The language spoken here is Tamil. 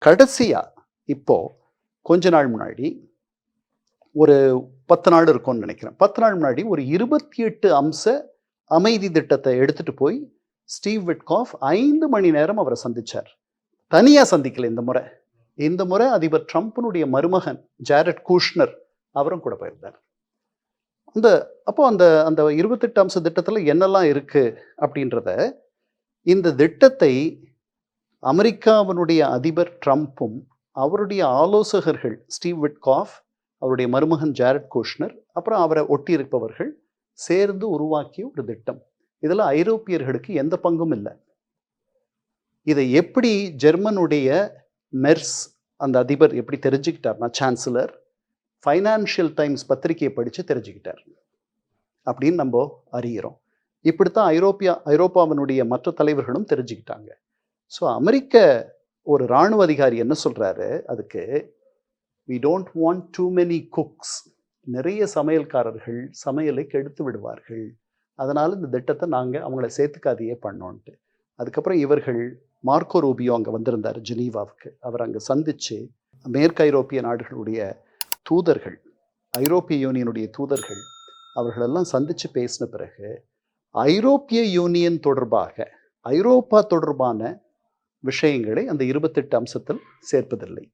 கடைசியா இப்போ கொஞ்ச நாள் முன்னாடி ஒரு 10 நாள் இருக்கும்னு நினைக்கிறேன். 10 நாள் முன்னாடி ஒரு 28 அம்ச அமைதி திட்டத்த எடுத்துட்டு போய் ஸ்டீவ் விட்காஃப் 5 மணி நேரம் அவர சந்திச்சார். தனியா சந்திக்கல இந்த முறை. இந்த முறை அதிபர் ட்ரம்ப்பினுடைய மருமகன் ஜாரட் கூஷ்னர் அவரும் கூட போயிருந்தார். அந்த அப்போ அந்த அந்த 28 அம்ச திட்டத்துல என்னெல்லாம் இருக்கு அப்படின்றத, இந்த திட்டத்தை அமெரிக்காவினுடைய அதிபர் ட்ரம்ப்பும், அவருடைய ஆலோசகர்கள் ஸ்டீவ் விட்காஃப், அவருடைய மருமகன் ஜாரட் கூஷ்னர், அப்புறம் அவரை ஒட்டியிருப்பவர்கள் சேர்ந்து உருவாக்கிய ஒரு திட்டம். இதுல ஐரோப்பியர்களுக்கு எந்த பங்கும் இல்ல. இதை எப்படி ஜெர்மனுடைய மெர்ஸ் அந்த அதிபர் எப்படி தெரிஞ்சுக்கிட்டார்னா, சான்சலர் ஃபைனான்ஷியல் டைம்ஸ் பத்திரிகையை படிச்சு தெரிஞ்சுக்கிட்டார் அப்படின்னு நம்ம அறிகிறோம். இப்படித்தான் ஐரோப்பாவினுடைய மற்ற தலைவர்களும் தெரிஞ்சுக்கிட்டாங்க. ஸோ அமெரிக்க ஒரு இராணுவ அதிகாரி என்ன சொல்றாரு அதுக்கு, we don't want too many cooks. நிறைய சமையல்காரர்கள் சமையலை கெடுத்து விடுவார்கள். அதனால இந்த திட்டத்தை நாங்கள் அவங்கள சேர்த்துக்காதையே பண்ணோன்ட்டு. அதுக்கப்புறம் இவர்கள் மார்க்கோ ரூபியோ அங்கே வந்திருந்தார் ஜெனீவாவுக்கு. அவர் அங்கே சந்திச்சு மேற்கு ஐரோப்பிய நாடுகளுடைய தூதர்கள், ஐரோப்பிய யூனியனுடைய தூதர்கள் அவர்களெல்லாம் சந்திச்சு பேசின பிறகு ஐரோப்பிய யூனியன் தொடர்பாக, ஐரோப்பா தொடர்பான விஷயங்களை அந்த 28 அம்சத்தில் சேர்ப்பதில்லை.